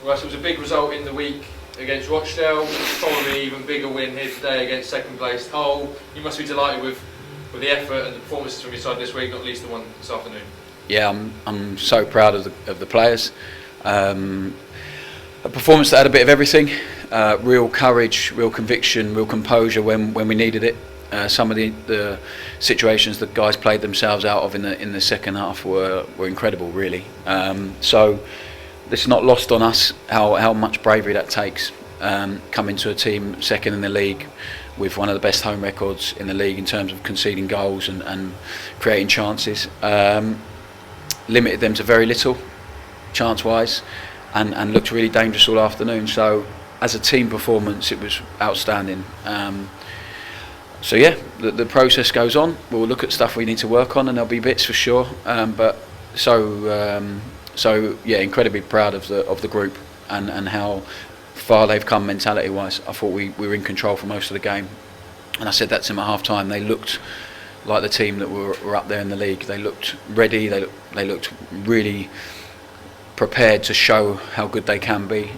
Russ, it was a big result in the week against Rochdale. Probably an even bigger win here today against second placed Hull. You must be delighted with the effort and the performances from your side this week, not least the one this afternoon. Yeah, I'm so proud of the players. A performance that had a bit of everything. Real courage, real conviction, real composure when we needed it. Some of the situations the guys played themselves out of in the second half were incredible, really. So it's not lost on us how much bravery that takes. Coming to a team second in the league with one of the best home records in the league in terms of conceding goals and creating chances. Limited them to very little chance-wise and looked really dangerous all afternoon. So as a team performance, it was outstanding. So yeah, the process goes on. We'll look at stuff we need to work on, and there'll be bits for sure. So yeah, incredibly proud of the group and how far they've come mentality-wise. I thought we were in control for most of the game, and I said that to them at half-time. They looked like the team that were up there in the league. They looked ready. They looked really prepared to show how good they can be.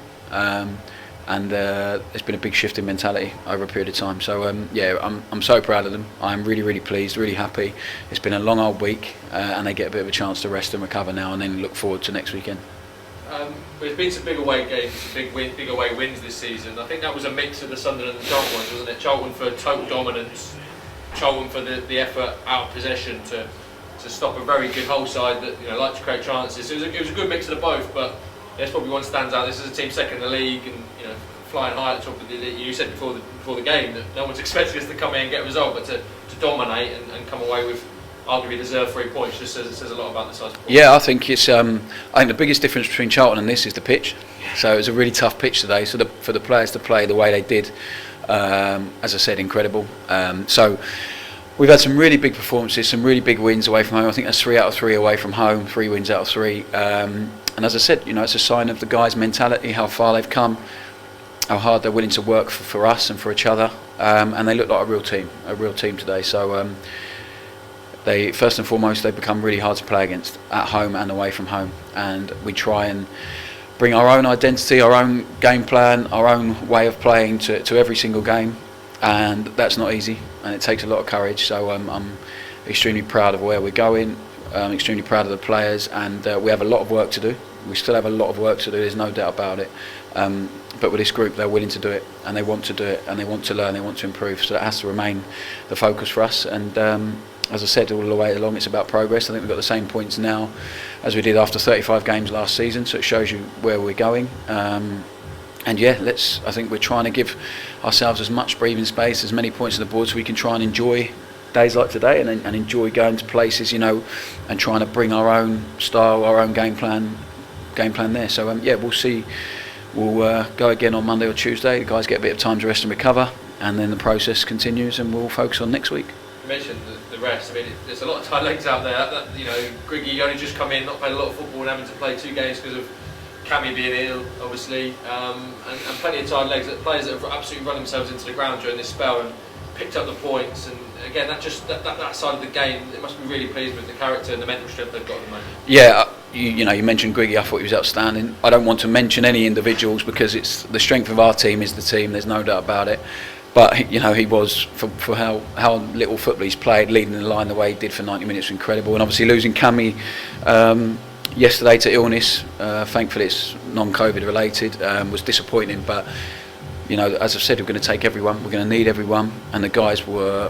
And there's been a big shift in mentality over a period of time. So yeah, I'm so proud of them. I'm really pleased, really happy. It's been a long old week, and they get a bit of a chance to rest and recover now, and then look forward to next weekend. There's been some big away games, big away wins this season. I think that was a mix of the Sunderland and Charlton ones, wasn't it? Charlton for total dominance, Charlton for the effort out of possession to stop a very good Hull side that like to create chances. So it was a good mix of the both, but there's probably one stands out. This is a team second in the league and flying high at the top of the league. You said before the game that no one's expecting us to come in and get a result, but to dominate and come away with arguably deserved 3 points just says a lot about the size. Yeah, I think it's. I think the biggest difference between Charlton and this is the pitch. So it was a really tough pitch today. So for the players to play the way they did, as I said, incredible. So we've had some really big performances, some really big wins away from home. I think that's 3 out of 3 away from home, 3 wins out of 3. And as I said, it's a sign of the guys' mentality, how far they've come, how hard they're willing to work for us and for each other. And they look like a real team today. So they first and foremost, they've become really hard to play against at home and away from home. And we try and bring our own identity, our own game plan, our own way of playing to every single game. And that's not easy, and it takes a lot of courage. So I'm extremely proud of where we're going. I'm extremely proud of the players, and we have a lot of work to do. We still have a lot of work to do, there's no doubt about it. But with this group, they're willing to do it, and they want to do it, and they want to learn, they want to improve. So that has to remain the focus for us. And as I said, all the way along, it's about progress. I think we've got the same points now as we did after 35 games last season, so it shows you where we're going. And yeah, I think we're trying to give ourselves as much breathing space, as many points on the board, so we can try and enjoy days like today and enjoy going to places, and trying to bring our own style, our own game plan there. So yeah, we'll see. We'll go again on Monday or Tuesday. The guys get a bit of time to rest and recover, and then the process continues, and we'll focus on next week. You mentioned the rest. I mean, there's a lot of tight legs out there. Griggy only just come in, not played a lot of football, and having to play 2 games because of Cammy being ill, obviously, and plenty of tired legs. Players that have absolutely run themselves into the ground during this spell and picked up the points. And again, that side of the game, it must be really pleased with the character and the mental strength they've got at the moment. Yeah, you mentioned Griggy. I thought he was outstanding. I don't want to mention any individuals because it's the strength of our team is the team. There's no doubt about it. But he was for how little football he's played, leading the line the way he did for 90 minutes, incredible. And obviously losing Cammy yesterday to illness, thankfully it's non-COVID related, was disappointing. But as I've said, we're going to take everyone. We're going to need everyone, and the guys were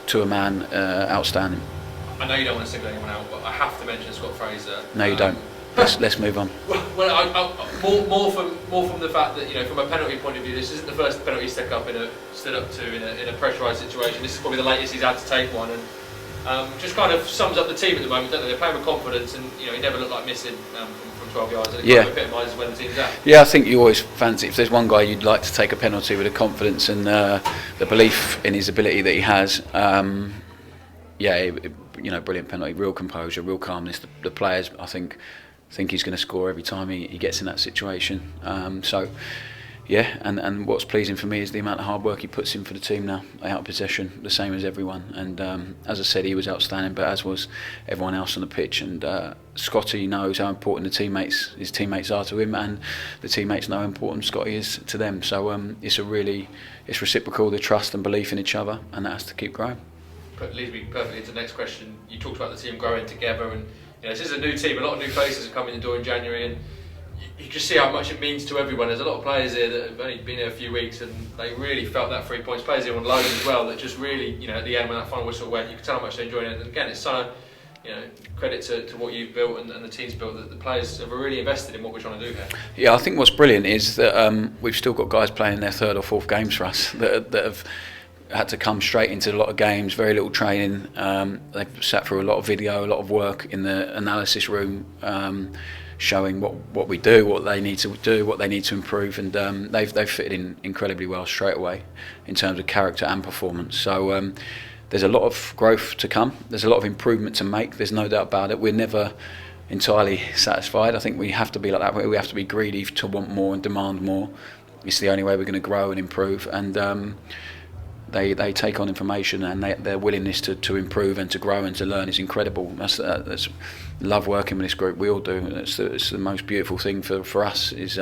to a man outstanding. I know you don't want to single anyone out, but I have to mention Scott Fraser. No, you don't. Let's move on. Well, more from the fact that from a penalty point of view, this isn't the first penalty he stood up to in a pressurised situation. This is probably the latest he's had to take one, and just kind of sums up the team at the moment, don't they? They're playing with confidence, and he never looked like missing from 12 yards. And it kind of epitomises where the team's at. Yeah, I think you always fancy if there's one guy you'd like to take a penalty with the confidence and the belief in his ability that he has. Brilliant penalty, real composure, real calmness. The players, I think he's going to score every time he gets in that situation. So, yeah, and what's pleasing for me is the amount of hard work he puts in for the team now, out of possession, the same as everyone. And as I said, he was outstanding, but as was everyone else on the pitch. And Scotty knows how important his teammates are to him, and the teammates know how important Scotty is to them. So it's reciprocal, the trust and belief in each other, and that has to keep growing. But leads me perfectly into the next question. You talked about the team growing together, and this is a new team. A lot of new faces are coming in the door in January, and you can see how much it means to everyone. There's a lot of players here that have only been here a few weeks, and they really felt that 3 points. Players here on loan as well, that just really, at the end when that final whistle went, you could tell how much they enjoyed it. And again, it's so, credit to what you've built and the team's built, that the players have really invested in what we're trying to do here. Yeah, I think what's brilliant is that we've still got guys playing their third or fourth games for us that have had to come straight into a lot of games, very little training. They've sat through a lot of video, a lot of work in the analysis room, showing what we do, what they need to do, what they need to improve, and they've fitted in incredibly well straight away in terms of character and performance. So there's a lot of growth to come. There's a lot of improvement to make. There's no doubt about it. We're never entirely satisfied. I think we have to be like that. We have to be greedy to want more and demand more. It's the only way we're going to grow and improve. And they take on information, and their willingness to improve and to grow and to learn is incredible. That's love working with this group. We all do. It's the most beautiful thing for us is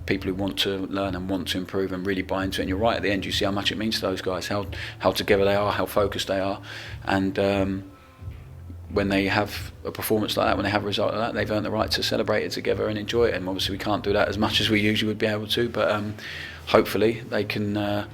people who want to learn and want to improve and really buy into it. And you're right, at the end you see how much it means to those guys, how together they are, how focused they are, and when they have a performance like that, when they have a result like that, they've earned the right to celebrate it together and enjoy it. And obviously we can't do that as much as we usually would be able to, but hopefully they can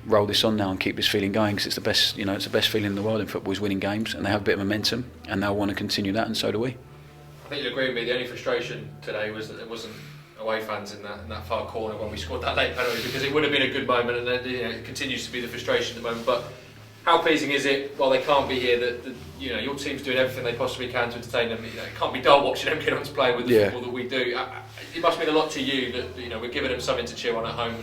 roll this on now and keep this feeling going, because it's the best, it's the best feeling in the world in football, is winning games, and they have a bit of momentum, and they'll want to continue that, and so do we. I think you'll agree with me. The only frustration today was that there wasn't away fans in that far corner when we scored that late penalty, because it would have been a good moment, and it continues to be the frustration at the moment. But how pleasing is it, while they can't be here, that your team's doing everything they possibly can to entertain them? It can't be dull watching them get on to play with the football that we do. It must mean a lot to you that we're giving them something to cheer on at home.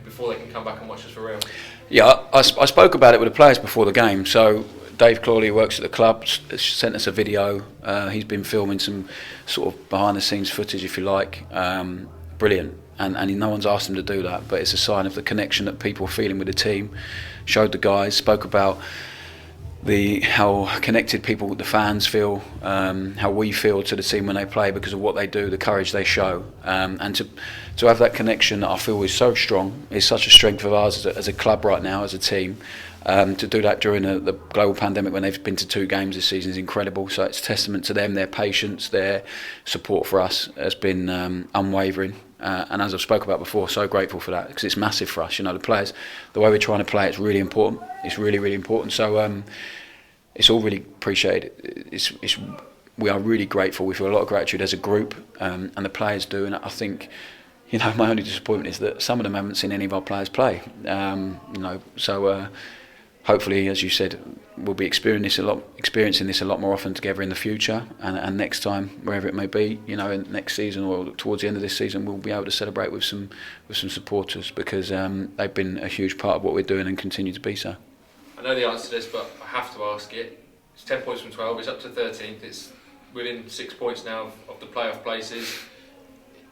Before they can come back and watch us for real. Yeah, I spoke about it with the players before the game. So Dave Clawley, who works at the club, sent us a video. He's been filming some sort of behind the scenes footage, if you like. Brilliant. And no one's asked him to do that, but it's a sign of the connection that people are feeling with the team. Showed the guys, spoke about how connected people, the fans feel, how we feel to the team when they play because of what they do, the courage they show, and to have that connection that I feel is so strong, is such a strength of ours as a club right now, as a team. To do that during the global pandemic when they've been to 2 games this season is incredible. So it's a testament to them, their patience, their support for us has been unwavering. And as I've spoke about before, so grateful for that, because it's massive for us. The players, the way we're trying to play, it's really important. It's really, really important. So it's all really appreciated. We are really grateful. We feel a lot of gratitude as a group, and the players do. And I think, my only disappointment is that some of them haven't seen any of our players play. So hopefully, as you said, we'll be experiencing this a lot more often together in the future, and next time, wherever it may be, next season or towards the end of this season, we'll be able to celebrate with some supporters, because they've been a huge part of what we're doing and continue to be so. I know the answer to this, but I have to ask it. It's 10 points from 12. It's up to 13th. It's within 6 points now of the playoff places.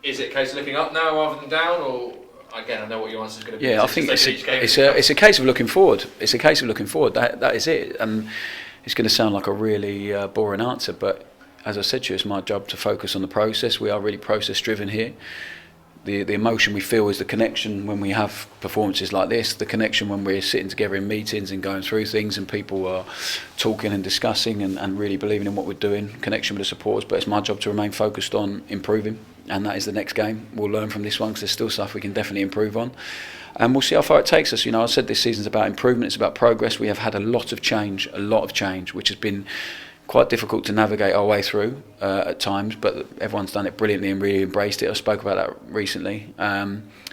Is it a case of looking up now rather than down, or again, I know what your answer is going to be. Yeah, I think it's a case of looking forward. It's a case of looking forward. That is it. And it's going to sound like a really boring answer, but as I said to you, it's my job to focus on the process. We are really process driven here. The emotion we feel is the connection when we have performances like this, the connection when we're sitting together in meetings and going through things and people are talking and discussing and really believing in what we're doing, connection with the supporters. But it's my job to remain focused on improving, and that is the next game. We'll learn from this one, because there's still stuff we can definitely improve on, and we'll see how far it takes us. I said this season's about improvement, it's about progress. We have had a lot of change, which has been quite difficult to navigate our way through at times, but everyone's done it brilliantly and really embraced it. I spoke about that recently.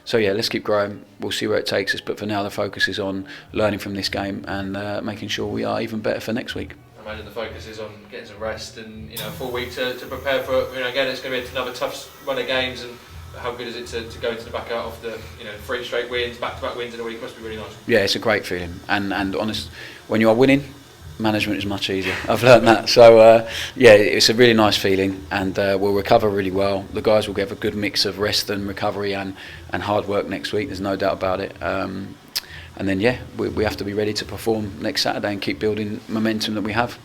So yeah, let's keep growing. We'll see where it takes us, but for now the focus is on learning from this game and making sure we are even better for next week. I imagine the focus is on getting some rest and a full week to prepare for again, it's going to be another tough run of games, and how good is it to go into the back out of the 3 straight wins, back-to-back wins in a week? Must be really nice. Yeah, it's a great feeling, and honest, when you are winning, management is much easier. I've learned that. So yeah, it's a really nice feeling, and we'll recover really well. The guys will get a good mix of rest and recovery and hard work next week. There's no doubt about it. And then yeah, we have to be ready to perform next Saturday and keep building momentum that we have.